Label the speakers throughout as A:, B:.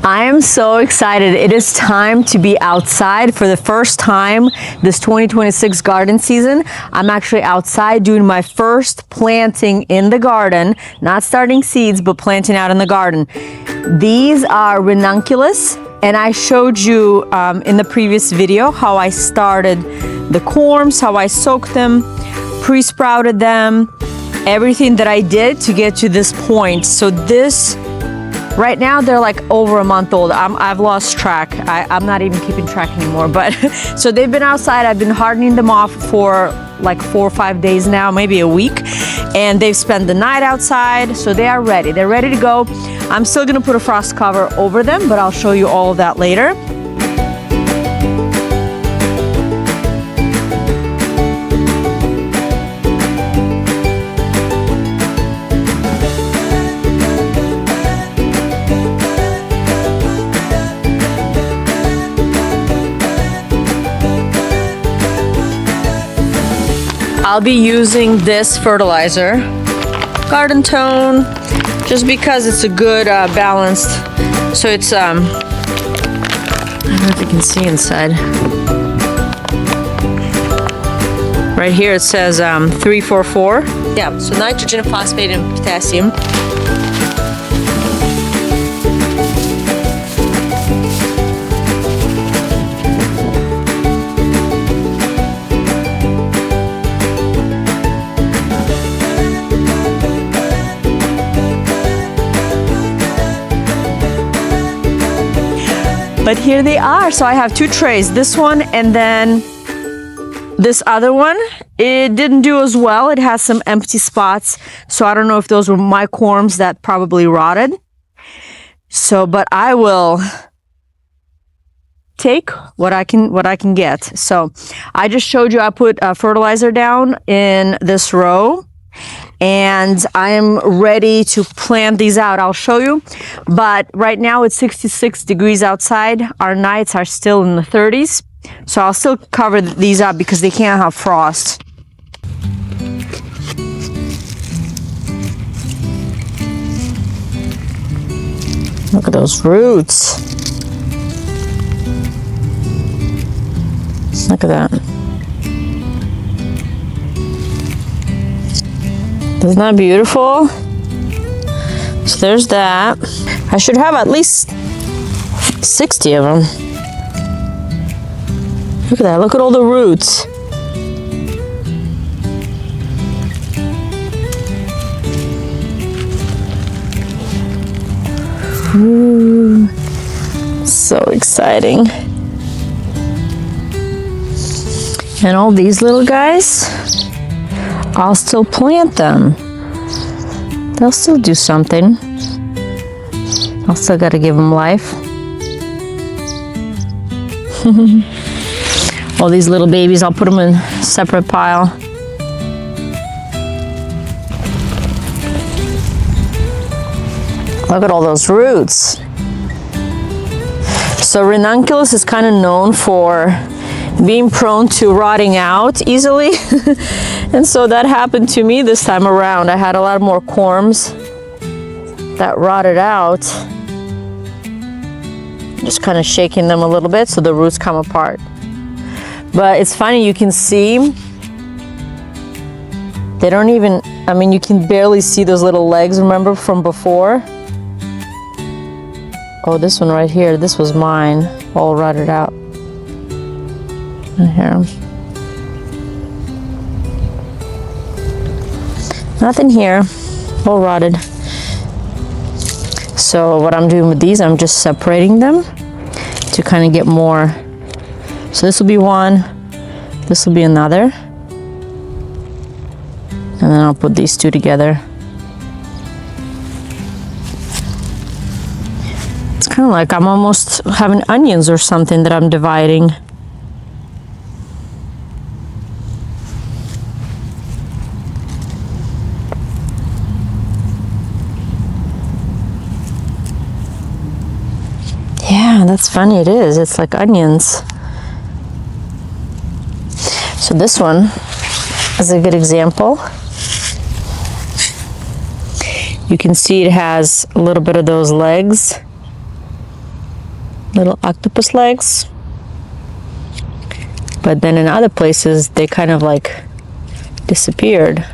A: I am so excited. It is time to be outside for the first time this 2026 garden season. I'm actually outside doing my first planting in the garden, not starting seeds, but planting out in the garden. These are ranunculus, and I showed you in the previous video how I started the corms, how I soaked them, pre-sprouted them, everything that I did to get to this point. So this, right now they're like over a month old. I've lost track. I'm not even keeping track anymore. But so they've been outside. I've been hardening them off for like 4 or 5 days now, maybe a week. And they've spent the night outside, so they are ready. They're ready to go. I'm still gonna put a frost cover over them, but I'll show you all of that later. I'll be using this fertilizer, Garden Tone, just because it's a good balanced. So it's I don't know if you can see inside. Right here it says 344. Yeah, so nitrogen, phosphate, and potassium. But here they are. So I have 2 trays, this one and then this other one. It didn't do as well. It has some empty spots. So I don't know if those were my corms that probably rotted. So, but I will take what I can get. So I just showed you I put fertilizer down in this row. And I am ready to plant these out. I'll show you. But right now it's 66 degrees outside. Our nights are still in the 30s. So I'll still cover these up because they can't have frost. Look at those roots. Look at that. Isn't that beautiful? So there's that. I should have at least 60 of them. Look at that. Look at all the roots. Ooh, so exciting. And all these little guys, I'll still plant them. They'll still do something. I'll still gotta give them life. All these little babies, I'll put them in a separate pile. Look at all those roots. So ranunculus is kind of known for being prone to rotting out easily. And so that happened to me this time around. I had a lot more corms that rotted out. Just kind of shaking them a little bit so the roots come apart. But it's funny, you can see they don't even, I mean, you can barely see those little legs, remember from before? Oh, this one right here, this was mine, all rotted out. Right here. Nothing here, all rotted. So what I'm doing with these, I'm just separating them to kind of get more. So this will be one, this will be another. And then I'll put these two together. It's kind of like I'm almost having onions or something that I'm dividing. Yeah, that's funny, it is. It's like onions. So this one is a good example. You can see it has a little bit of those legs. little octopus legs. But then in other places, they kind of like disappeared.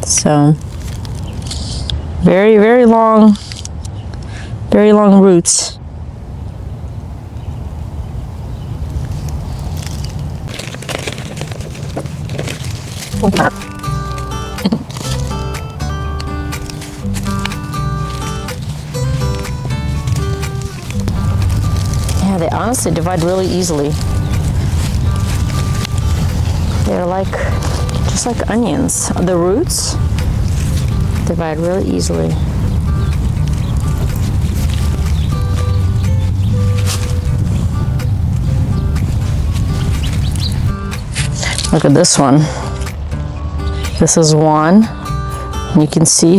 A: So very, very long roots. Yeah, they honestly divide really easily. They're like, just like onions. The roots divide really easily. Look at this one. This is one. You can see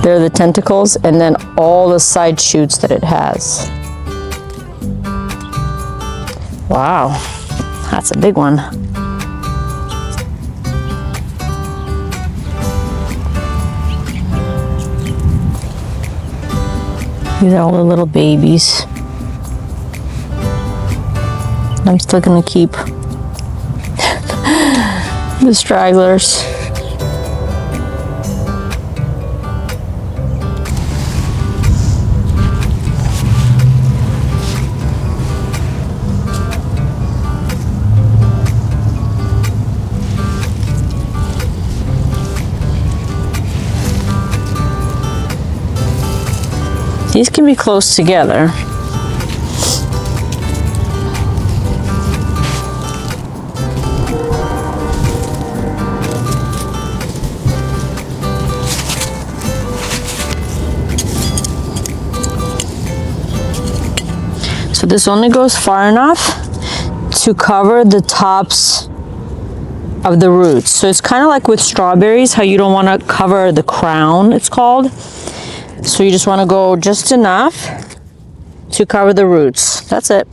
A: there are the tentacles and then all the side shoots that it has. Wow, that's a big one. These are all the little babies. I'm still gonna keep the stragglers. These can be close together. So this only goes far enough to cover the tops of the roots. So it's kind of like with strawberries, how you don't want to cover the crown, it's called. So you just want to go just enough to cover the roots. That's it.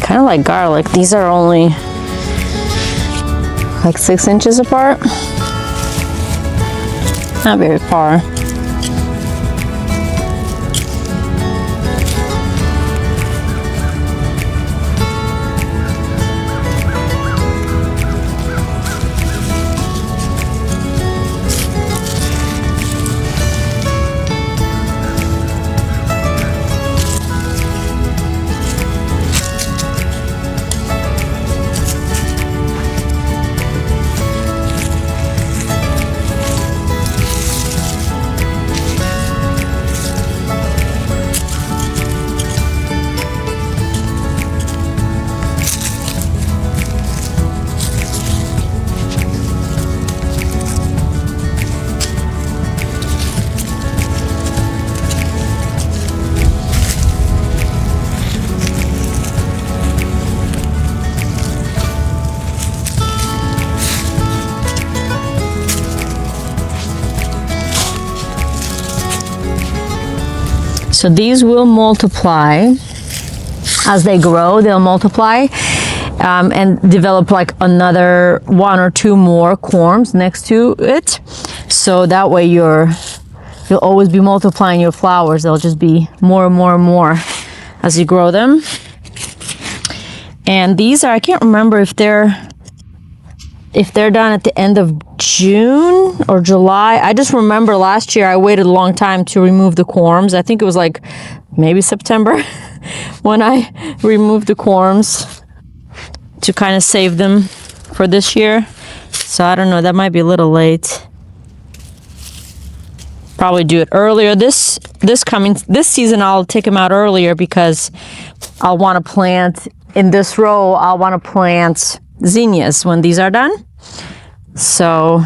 A: Kind of like garlic. These are only like 6 inches apart. Not very far. So these will multiply as they grow. They'll multiply and develop like another 1 or 2 more corms next to it. So that way you'll always be multiplying your flowers. They'll just be more and more and more as you grow them. And these are, I can't remember if they're done at the end of June or July. I just remember last year I waited a long time to remove the corms. I think it was like maybe September when I removed the corms to kind of save them for this year. So I don't know, that might be a little late. Probably do it earlier. This season I'll take them out earlier because I'll want to plant in this row. I'll want to plant zinnias when these are done. So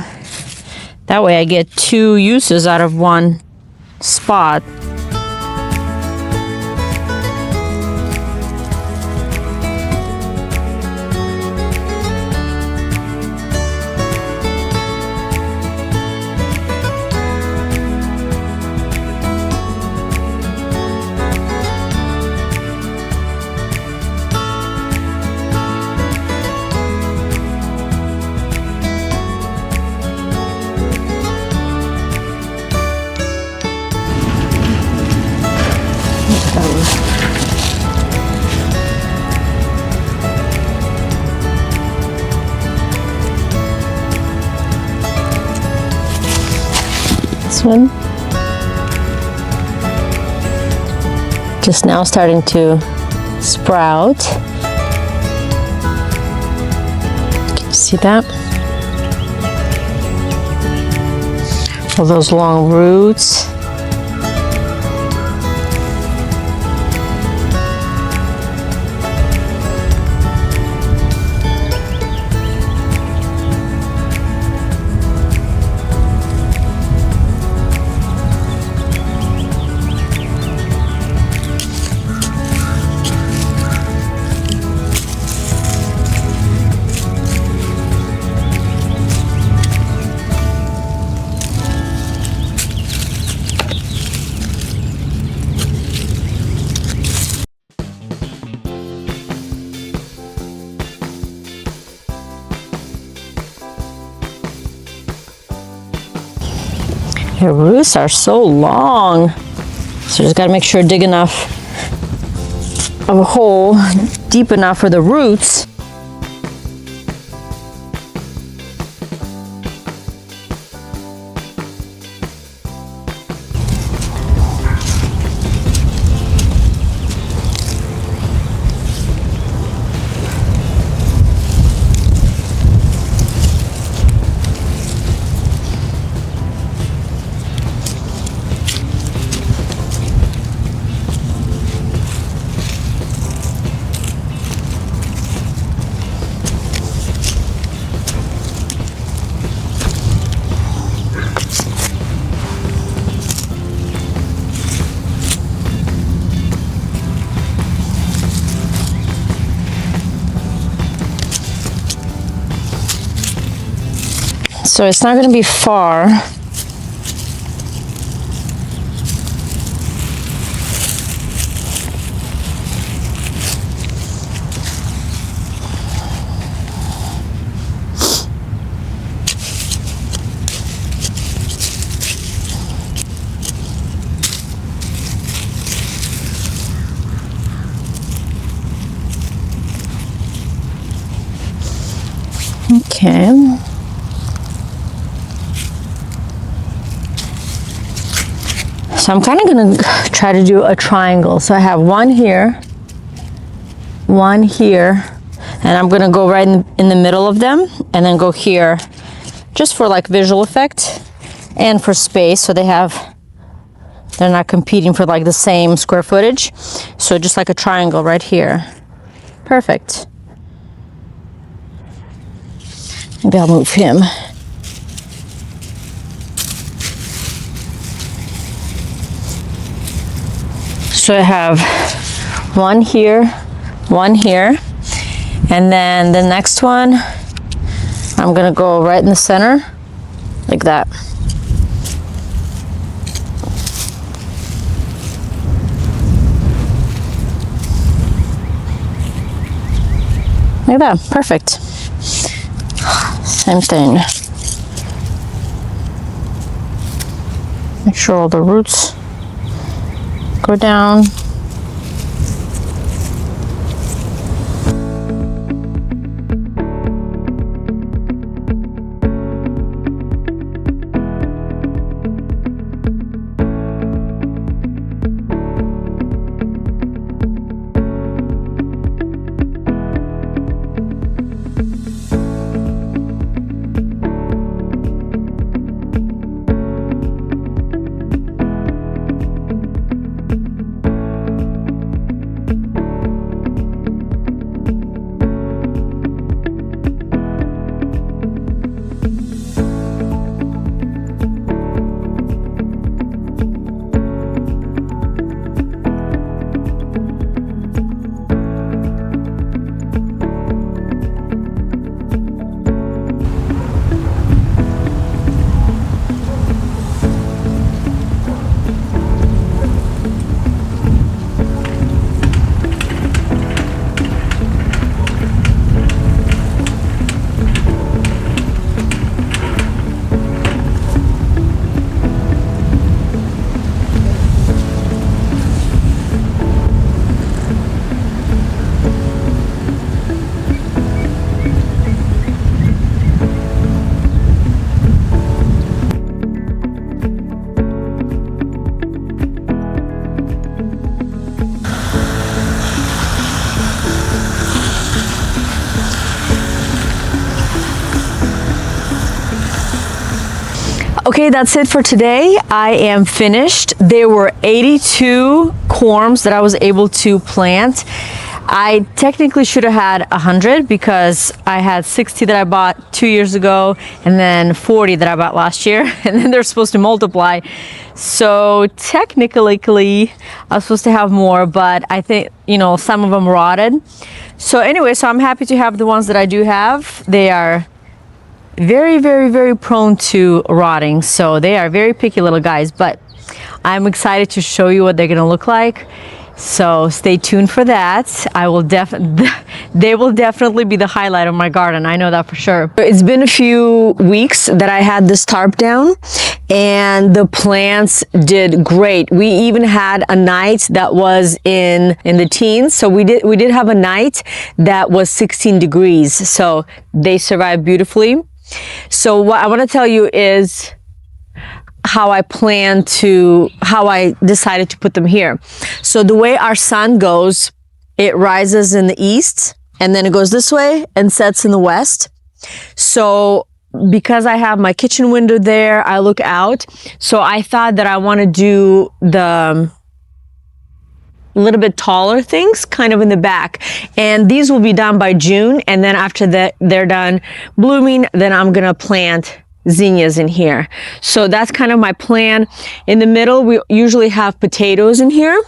A: that way I get 2 uses out of 1 spot. This one just now starting to sprout. Can you see that? All those long roots. The roots are so long, so just gotta make sure dig enough of a hole deep enough for the roots. So it's not going to be far. Okay. So I'm kind of going to try to do a triangle. So I have one here, and I'm going to go right in the middle of them and then go here just for like visual effect and for space, so they're not competing for like the same square footage. So just like a triangle right here. Perfect. Maybe I'll move him. So I have one here, and then the next one, I'm gonna go right in the center, like that. Like that, perfect. Same thing. Make sure all the roots go down. Okay, that's it for today. I am finished. There were 82 corms that I was able to plant. I technically should have had 100 because I had 60 that I bought 2 years ago and then 40 that I bought last year, and then they're supposed to multiply. So technically I was supposed to have more, but I think, you know, some of them rotted. So anyway, so I'm happy to have the ones that I do have. They are very prone to rotting, so they are very picky little guys, but I'm excited to show you what they're gonna look like. So stay tuned for that. They will definitely be the highlight of my garden. I know that for sure. It's been a few weeks that I had this tarp down and the plants did great. We even had a night that was in the teens. So we did have a night that was 16 degrees. So they survived beautifully. So what I want to tell you is how I decided to put them here. So the way our sun goes, it rises in the east and then it goes this way and sets in the west. So because I have my kitchen window there, I look out. So I thought that I want to do the little bit taller things kind of in the back, and these will be done by June, and then after that they're done blooming, then I'm gonna plant zinnias in here. So that's kind of my plan. In the middle, we usually have potatoes in here,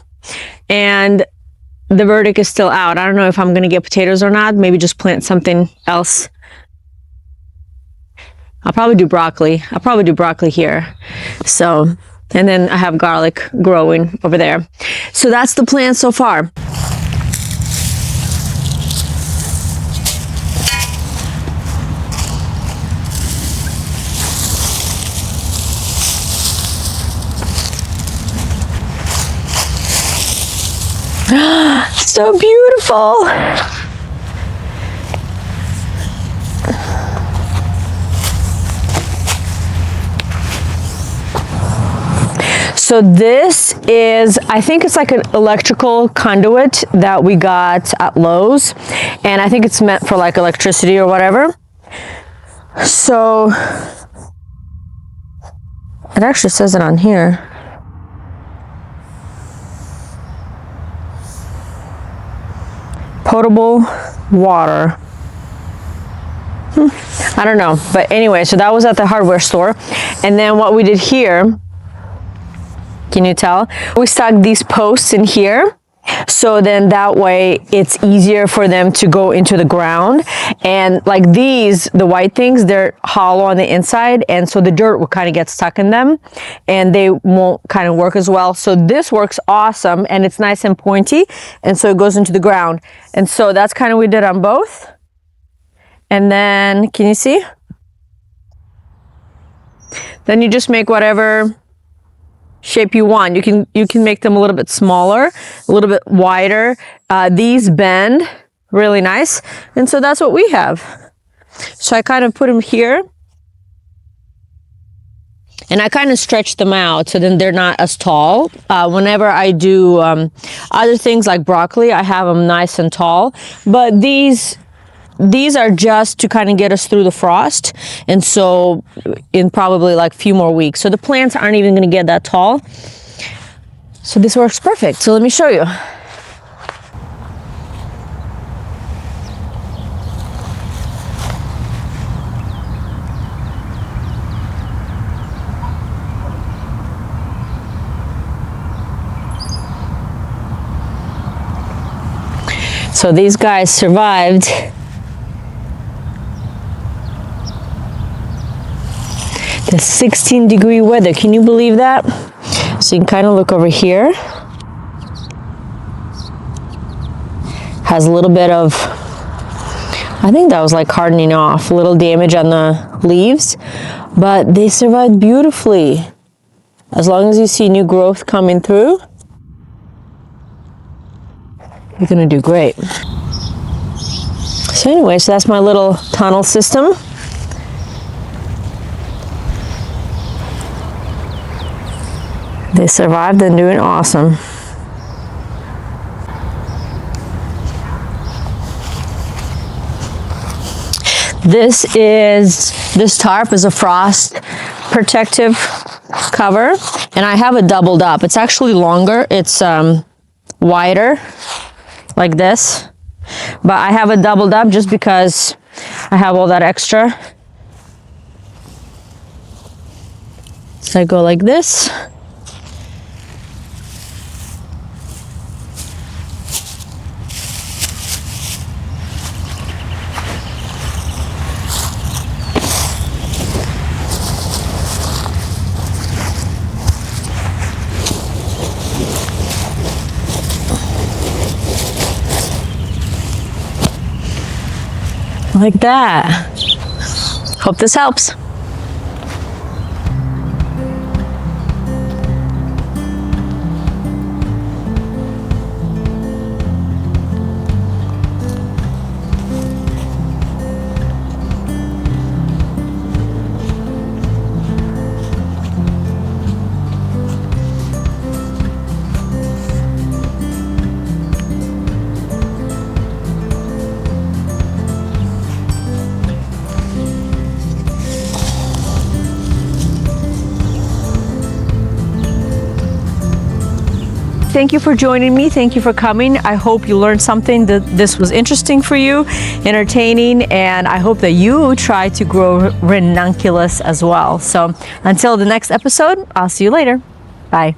A: and the verdict is still out. I don't know if I'm gonna get potatoes or not. Maybe just plant something else. I'll probably do broccoli. I'll probably do broccoli here. So, and then I have garlic growing over there. So that's the plan so far. So beautiful. So this is, I think it's like an electrical conduit that we got at Lowe's, and I think it's meant for like electricity or whatever. So it actually says it on here. Potable water. I don't know, but anyway, so that was at the hardware store. And then what we did here, can you tell? We stuck these posts in here. So then that way it's easier for them to go into the ground. And like these, the white things, they're hollow on the inside. And so the dirt will kind of get stuck in them and they won't kind of work as well. So this works awesome and it's nice and pointy. And so it goes into the ground. And so that's kind of what we did on both. And then, can you see? Then you just make whatever shape you want. You can make them a little bit smaller, a little bit wider. These bend really nice, and so that's what we have. So I kind of put them here, and I kind of stretch them out so then they're not as tall. Whenever I do other things like broccoli, I have them nice and tall, but these are just to kind of get us through the frost, and so in probably like a few more weeks. So the plants aren't even going to get that tall. So this works perfect. So let me show you. So these guys survived the 16-degree weather. Can you believe that? So you can kind of look over here. Has a little bit of, I think that was like hardening off, a little damage on the leaves, but they survived beautifully. As long as you see new growth coming through, you're gonna do great. So anyway, so that's my little tunnel system. They survived and doing awesome. This tarp is a frost protective cover, and I have it doubled up. It's actually longer. It's wider like this, but I have it doubled up just because I have all that extra. So I go like this. Like that. Hope this helps. Thank you for joining me. Thank you for coming. I hope you learned something, that this was interesting for you, entertaining, and I hope that you try to grow ranunculus as well. So until the next episode, I'll see you later. Bye.